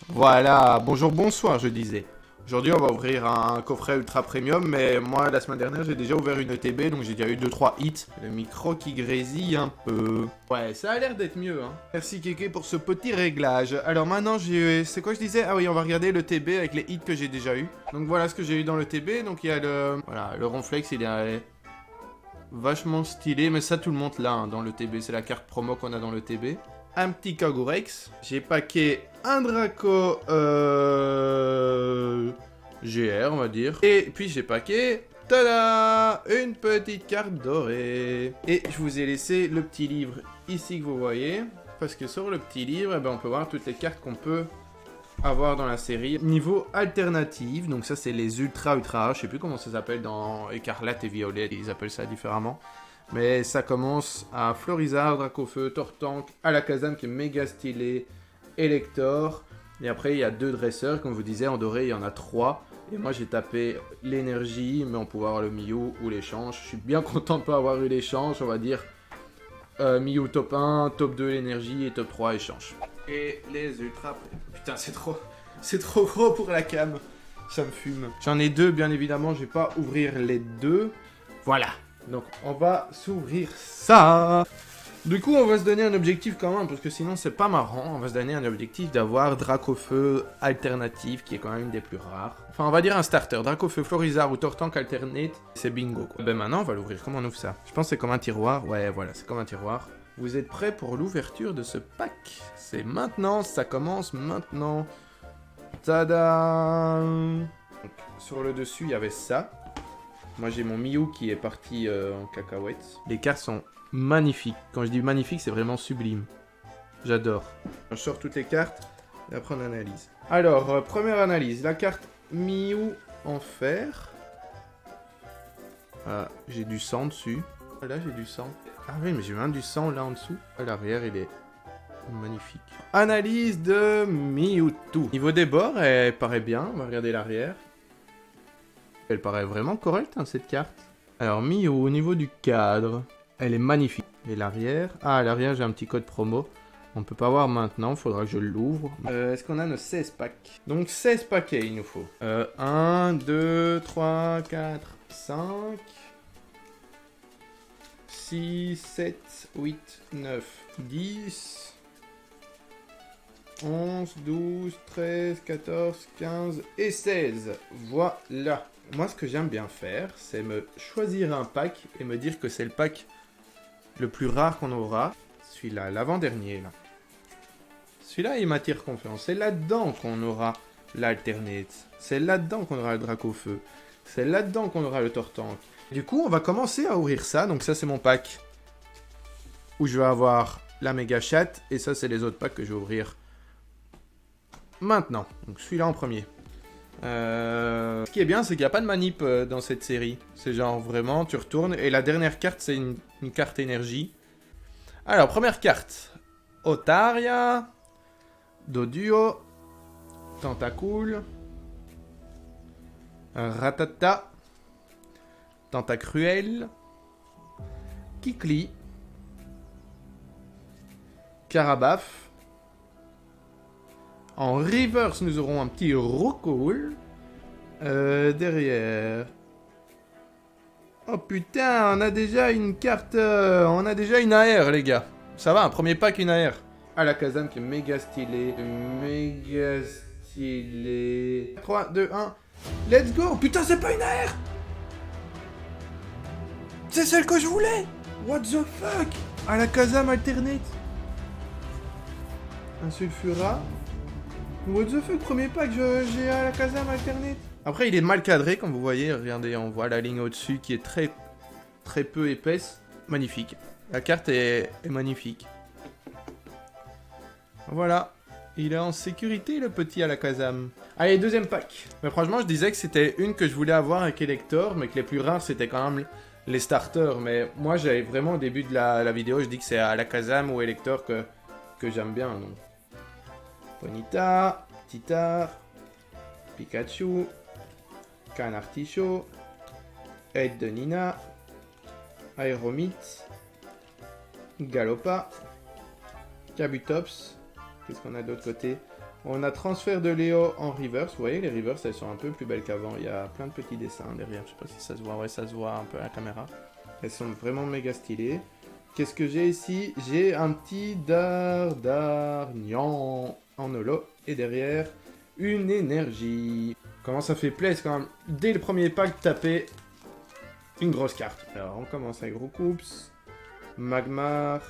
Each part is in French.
Voilà, bonjour, bonsoir, je disais. Aujourd'hui, on va ouvrir un coffret ultra premium, mais moi, la semaine dernière, j'ai déjà ouvert une ETB, donc j'ai déjà eu 2-3 hits. Le micro qui grésille un peu. Ouais, ça a l'air d'être mieux, hein. Merci Kéké pour ce petit réglage. Alors maintenant, c'est quoi je disais? Ah oui, on va regarder le TB avec les hits que j'ai déjà eu. Donc voilà ce que j'ai eu dans le TB, donc il y a le... Voilà, le Ronflex, il est vachement stylé, mais ça, tout le monde l'a, hein, dans le TB. C'est la carte promo qu'on a dans le TB. Un petit Kagourex. J'ai packé un Draco GR, on va dire. Et puis j'ai packé, tada, une petite carte dorée. Et je vous ai laissé le petit livre ici que vous voyez. Parce que sur le petit livre, eh ben, on peut voir toutes les cartes qu'on peut avoir dans la série. Niveau alternative, donc ça c'est les ultra rares. Je sais plus comment ça s'appelle dans Écarlate et Violet, ils appellent ça différemment. Mais ça commence à Florizard, Dracofeu, Tortank, Alakazam qui est méga stylé, Elector. Et après il y a deux dresseurs, comme vous disiez, en doré il y en a 3. Et moi j'ai tapé l'énergie, mais on peut avoir le Mew ou l'échange. Je suis bien content de ne pas avoir eu l'échange, on va dire. Mew top 1, top 2 l'énergie et top 3 échange. Et les ultra... Putain c'est trop gros pour la cam. Ça me fume. J'en ai deux bien évidemment, je vais pas ouvrir les deux. Voilà. Donc, on va s'ouvrir ça. Du coup, on va se donner un objectif quand même, parce que sinon, c'est pas marrant. On va se donner un objectif d'avoir Dracofeu alternatif, qui est quand même une des plus rares. Enfin, on va dire un starter. Dracofeu, Florizard ou Tortank alternate, c'est bingo, quoi. Ben maintenant, on va l'ouvrir. Comment on ouvre ça? Je pense que c'est comme un tiroir. Ouais, voilà, c'est comme un tiroir. Vous êtes prêts pour l'ouverture de ce pack? C'est maintenant, ça commence maintenant. Tada! Donc, sur le dessus, il y avait ça. Moi j'ai mon Mew qui est parti en cacahuète. Les cartes sont magnifiques. Quand je dis magnifique, c'est vraiment sublime. J'adore. Je sors toutes les cartes et après on analyse. Alors, première analyse. La carte Mew en fer. Ah, j'ai du sang dessus. Là j'ai du sang. Ah oui, mais j'ai même du sang là en dessous. À l'arrière, il est magnifique. Analyse de Mewtwo. Niveau des bords, elle paraît bien. On va regarder l'arrière. Elle paraît vraiment correcte, hein, cette carte. Alors, Mew, au niveau du cadre, elle est magnifique. Et l'arrière? Ah, à l'arrière, j'ai un petit code promo. On peut pas voir maintenant, il faudra que je l'ouvre. Est-ce qu'on a nos 16 packs? Donc, 16 paquets, il nous faut. 1, 2, 3, 4, 5, 6, 7, 8, 9, 10... 11, 12, 13, 14, 15 et 16. Voilà. Moi, ce que j'aime bien faire, c'est me choisir un pack et me dire que c'est le pack le plus rare qu'on aura. Celui-là, l'avant-dernier, là. Celui-là, il m'attire confiance. C'est là-dedans qu'on aura l'alternate. C'est là-dedans qu'on aura le Dracofeu. C'est là-dedans qu'on aura le Tortank. Du coup, on va commencer à ouvrir ça. Donc ça, c'est mon pack où je vais avoir la méga chatte. Et ça, c'est les autres packs que je vais ouvrir maintenant. Donc celui-là en premier. Ce qui est bien, c'est qu'il n'y a pas de manip dans cette série. C'est genre vraiment, tu retournes. Et la dernière carte, c'est une carte énergie. Alors, première carte. Otaria. Doduo. Tentacool. Ratata. Tentacruel. Kikli. Carabaf. En reverse, nous aurons un petit Rocool. Derrière. Oh putain, on a déjà une carte... on a déjà une AR, les gars. Ça va, un premier pack, une AR. Alakazam qui est méga stylé. Méga stylé. 3, 2, 1. Let's go. Putain, c'est pas une AR. C'est celle que je voulais. What the fuck. Alakazam alternate. Un Sulfura. What the fuck, premier pack, j'ai Alakazam alternate. Après, il est mal cadré, comme vous voyez. Regardez, on voit la ligne au-dessus qui est très peu épaisse. Magnifique. La carte est magnifique. Voilà. Il est en sécurité, le petit Alakazam. Allez, deuxième pack. Mais franchement, je disais que c'était une que je voulais avoir avec Elector, mais que les plus rares, c'était quand même les starters. Mais moi, j'avais vraiment, au début de la vidéo, je dis que c'est Alakazam ou Elector que j'aime bien. Donc. Ponyta, Titar, Pikachu, Canartichaud, Aide de Nina, Aeromite, Galopa, Kabutops, qu'est-ce qu'on a de l'autre côté? On a transfert de Léo en reverse. Vous voyez, les reverse, elles sont un peu plus belles qu'avant. Il y a plein de petits dessins derrière. Je sais pas si ça se voit. Ouais, ça se voit un peu à la caméra. Elles sont vraiment méga stylées. Qu'est-ce que j'ai ici? J'ai un petit Dardarnian en holo. Et derrière, une énergie. Comment ça fait plaisir quand même. Dès le premier pack, taper une grosse carte. Alors, on commence avec Roucoups, Magmar,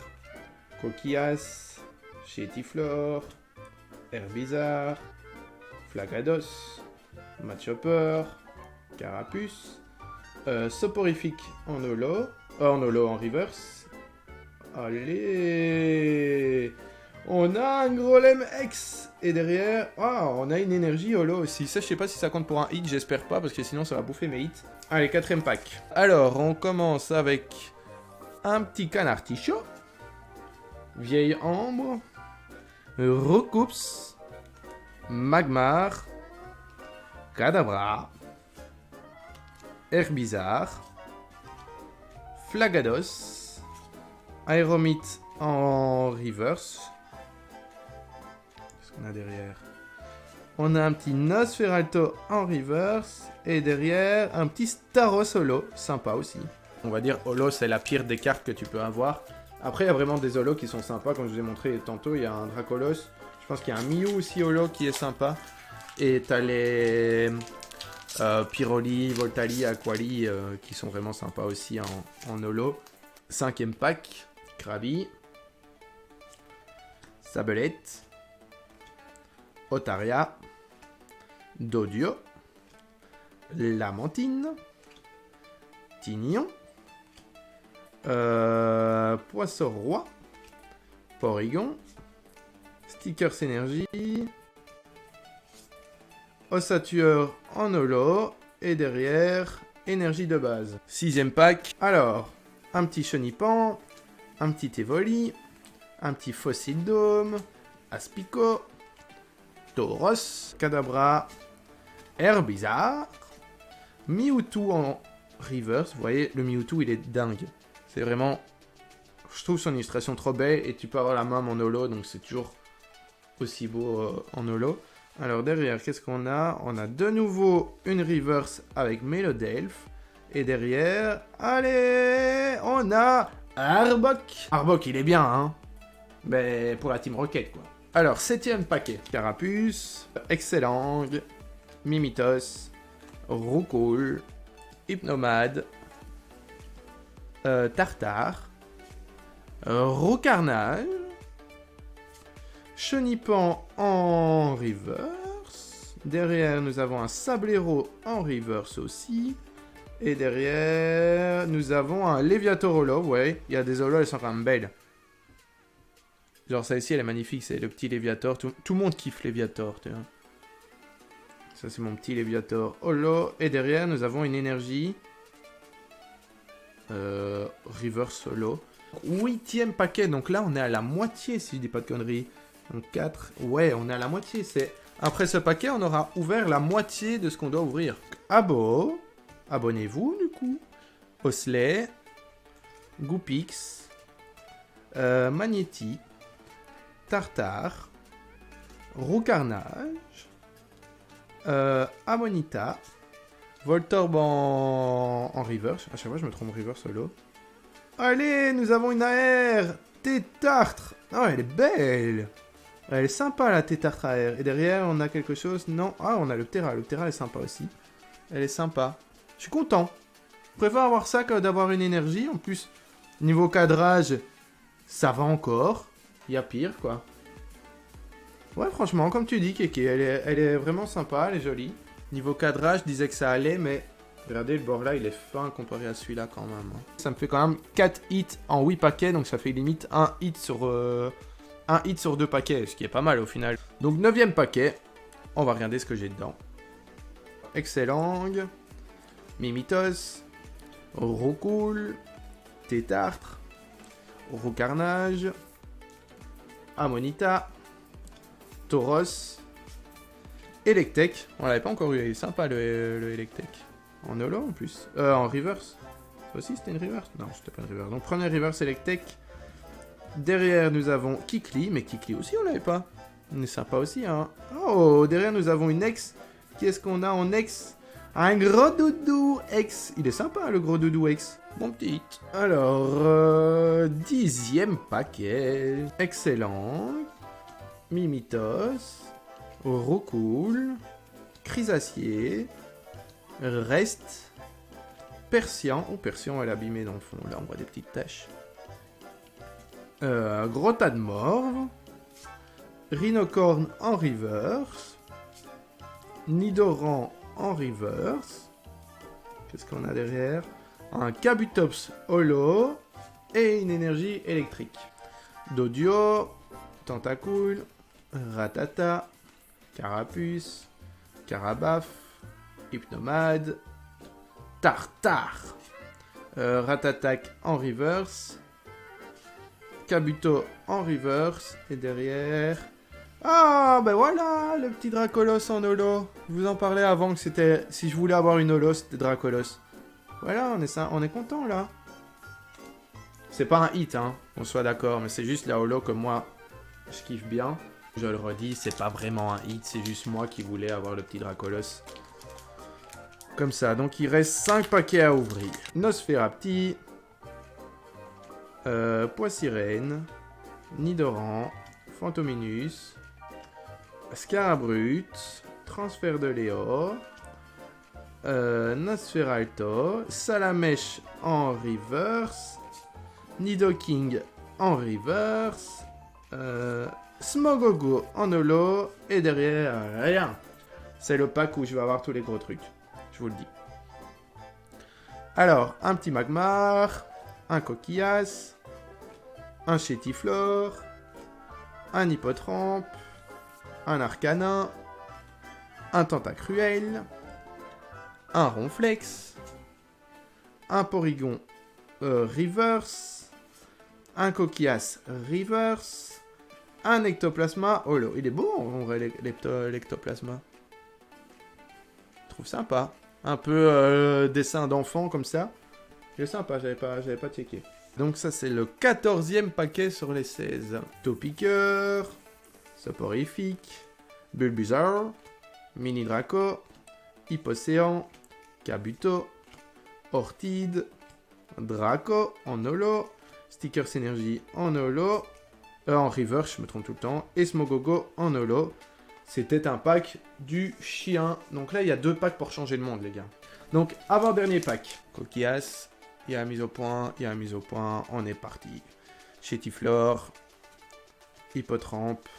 Coquillas, Chétiflore, Herbizarre, Flagados, Machopper, Carapuce, Soporifique en holo, en reverse. Allez, on a un Grolem X et derrière, on a une énergie holo aussi. Ça, je sais pas si ça compte pour un hit, j'espère pas parce que sinon ça va bouffer mes hits. Allez, 4ème pack. Alors, on commence avec un petit Canartichaud, Vieille Ambre, Roucoups, Magmar, Kadabra, Herbizarre, Flagados, Aéromite en reverse. Qu'est-ce qu'on a derrière? On a un petit Nosferalto en reverse. Et derrière, un petit Staros holo. Sympa aussi. On va dire holo, c'est la pire des cartes que tu peux avoir. Après, il y a vraiment des holos qui sont sympas. Comme je vous ai montré tantôt, il y a un Dracolos. Je pense qu'il y a un Mew aussi holo qui est sympa. Et t'as les Pyroli, Voltali, Aquali qui sont vraiment sympas aussi en holo. 5ème pack. Krabi. Sabelette. Otaria. Dodio. Lamantine. Tignon. Poisson-Roi. Porygon. Stickers Énergie. Ossatueur en holo. Et derrière, énergie de base. 6ème pack. Alors, un petit Chenipan. Un petit Evoli. Un petit Fossile Dôme. Aspico. Tauros. Kadabra. Herbizarre. Mewtwo en reverse. Vous voyez, le Mewtwo, il est dingue. C'est vraiment... Je trouve son illustration trop belle. Et tu peux avoir la main en holo. Donc c'est toujours aussi beau en holo. Alors derrière, qu'est-ce qu'on a? On a de nouveau une reverse avec Melodelph. Et derrière, allez, on a Arbok. Arbok, il est bien, hein. Mais pour la Team Rocket, quoi. Alors, 7ème paquet. Carapuce, Excellang, Mimitos, Roucoule, Hypnomade, Tartare, Roucarnage, Chenipan en reverse. Derrière, nous avons un Sablero en reverse aussi. Et derrière, nous avons un Léviator holo. Ouais, il y a des holos, elles sont quand même belles. Genre, ça ici, elle est magnifique. C'est le petit Léviator. Tout le monde kiffe Léviator, tu vois. Ça, c'est mon petit Léviator holo. Et derrière, nous avons une énergie. Reverse holo. 8ème paquet. Donc là, on est à la moitié, si je dis pas de conneries. Donc 4. Ouais, on est à la moitié. Après ce paquet, on aura ouvert la moitié de ce qu'on doit ouvrir. Abo. Abonnez-vous, du coup. Osley. Goupix. Magnéti. Tartare. Roucarnage. Ammonita. Voltorb en reverse. À chaque fois, je me trompe reverse solo. Allez, nous avons une AR. Tétartre. Oh, elle est belle. Elle est sympa, la Tétartre AR. Et derrière, on a quelque chose. Non. Ah, on a le Terra. Le Terra est sympa aussi. Elle est sympa. Je suis content. Je préfère avoir ça que d'avoir une énergie. En plus, niveau cadrage, ça va encore. Il y a pire, quoi. Ouais, franchement, comme tu dis, Kéké, elle est vraiment sympa, elle est jolie. Niveau cadrage, je disais que ça allait, mais regardez, le bord là, il est fin comparé à celui-là quand même. Ça me fait quand même 4 hits en 8 paquets, donc ça fait limite 1 hit sur 2 paquets, ce qui est pas mal au final. Donc 9ème paquet, on va regarder ce que j'ai dedans. Excellang, Mimitos, Roucoule, Tétartre, Roucarnage, Ammonita, Tauros, Electek. On l'avait pas encore eu, il est sympa le Electek. En holo en plus. En reverse. Ça aussi c'était une reverse? Non, c'était pas une reverse. Donc première reverse Electek. Derrière nous avons Kikli, mais Kikli aussi on l'avait pas. On est sympa aussi, hein. Oh, derrière, nous avons une ex. Qu'est-ce qu'on a en ex? Un gros doudou ex. Il est sympa, le gros doudou ex. Mon petit. Alors, 10e paquet. Excellent. Mimitos. Roucoule. Chrysacier. Reste. Persian. Oh, Persian, elle est abîmée dans le fond. Là, on voit des petites taches. Gros tas de morve. Rhinocorne en reverse. Nidoran en reverse. Qu'est-ce qu'on a derrière? Un Kabutops holo et une énergie électrique. Dodio, Tentacool, Ratata, Carapuce, Carabaf, Hypnomade, Tartare. Ratatac en reverse. Kabuto en reverse. Et derrière... Ah, ben voilà, le petit Dracolos en holo. Je vous en parlais avant que c'était... Si je voulais avoir une holo, c'était Dracolos. Voilà, on est content, là. C'est pas un hit, hein, on soit d'accord, mais c'est juste la holo que moi, je kiffe bien. Je le redis, c'est pas vraiment un hit, c'est juste moi qui voulais avoir le petit Dracolos. Comme ça, donc il reste 5 paquets à ouvrir. Nosferapti, Poissirène, Nidoran, Fantominus, Scarabrute, Transfert de Léo, Nosferalto, Salamèche en reverse, Nidoking en reverse, Smogogo en holo, et derrière, rien. C'est le pack où je vais avoir tous les gros trucs, je vous le dis. Alors, un petit Magmar, un Coquillas, un Chétiflore, un Hippotrampe, un Arcanin, un Tentacruel, un Ronflex, un Porygon reverse, un Coquillas reverse, un Ectoplasma holo. Il est beau en vrai l'Ectoplasma. Je trouve sympa. Un peu dessin d'enfant comme ça. Il est sympa, j'avais pas checké. Donc ça c'est le 14e paquet sur les 16. Topiqueur, Soporifique, Bulbuzarre, Mini Draco, Hippocéan, Kabuto, Ortide, Draco en holo, Stickers Énergie en holo, en reverse, je me trompe tout le temps, et Smogogo en holo. C'était un pack du chien. Donc là, il y a 2 packs pour changer le monde, les gars. Donc, avant-dernier pack. Coquillas, il y a la mise au point, on est parti. Chétiflore, Hippotrampe,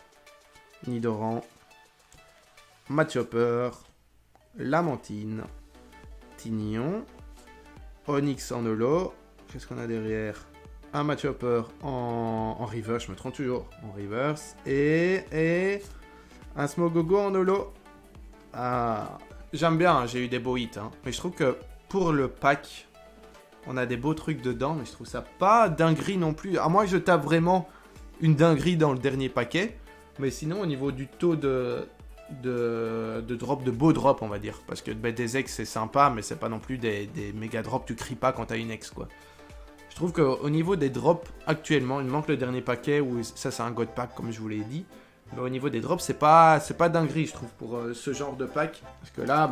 Nidoran, Machopper, Lamantine, Tignon, Onyx en holo. Qu'est-ce qu'on a derrière? Un Machopper en reverse, je me trompe toujours, en reverse. Et un Smogogo en holo. Ah, j'aime bien, hein, j'ai eu des beaux hits. Hein. Mais je trouve que pour le pack, on a des beaux trucs dedans. Mais je trouve ça pas dinguerie non plus. À moins que je tape vraiment une dinguerie dans le dernier paquet. Mais sinon, au niveau du taux de drop, de beaux drops, on va dire. Parce que des ex, c'est sympa, mais c'est pas non plus des méga drops. Tu cries pas quand t'as une ex, quoi. Je trouve qu'au niveau des drops, actuellement, il me manque le dernier paquet. Où ça, c'est un God Pack, comme je vous l'ai dit. Mais au niveau des drops, c'est pas dinguerie, je trouve, pour ce genre de pack. Parce que là,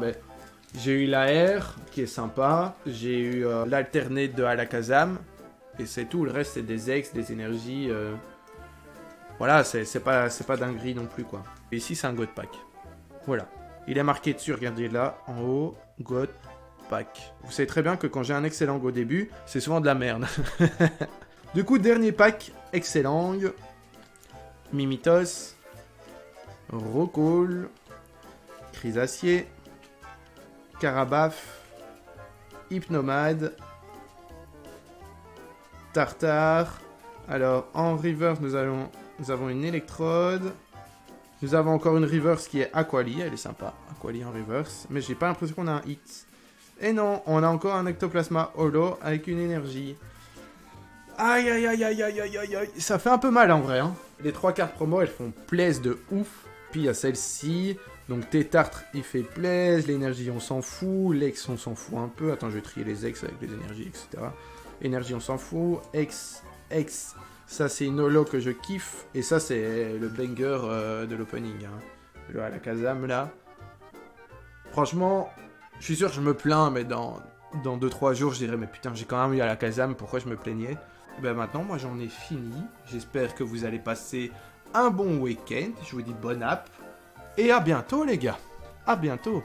j'ai eu la R, qui est sympa. J'ai eu l'alterné de Alakazam. Et c'est tout. Le reste, c'est des ex, des énergies. Voilà, c'est pas dinguerie non plus, quoi. Et ici, c'est un God Pack. Voilà. Il est marqué dessus, regardez là, en haut, God Pack. Vous savez très bien que quand j'ai un excellent au début, c'est souvent de la merde. Du coup, dernier pack, excellent. Mimitos, Roucoule, Chrysacier, Carabaf, Hypnomade, Tartare. Alors, en reverse, nous avons une électrode. Nous avons encore une reverse qui est Aquali. Elle est sympa. Aquali en reverse. Mais j'ai pas l'impression qu'on a un hit. Et non, on a encore un Ectoplasma holo avec une énergie. Aïe aïe aïe aïe aïe aïe aïe aïe. Ça fait un peu mal en vrai. Hein. Les 3 cartes promo, elles font plaise de ouf. Puis il y a celle-ci. Donc Tétartre, il fait plaise. L'énergie, on s'en fout. L'ex, on s'en fout un peu. Attends, je vais trier les ex avec les énergies, etc. Énergie, on s'en fout. Ex. Ça, c'est une holo que je kiffe. Et ça, c'est le banger de l'opening. Hein. Le Alakazam, là. Franchement, je suis sûr que je me plains, mais dans 2-3 jours, je dirais, mais putain, j'ai quand même eu Alakazam, pourquoi je me plaignais? Ben maintenant, moi, j'en ai fini. J'espère que vous allez passer un bon week-end. Je vous dis bonne app. Et à bientôt, les gars. À bientôt.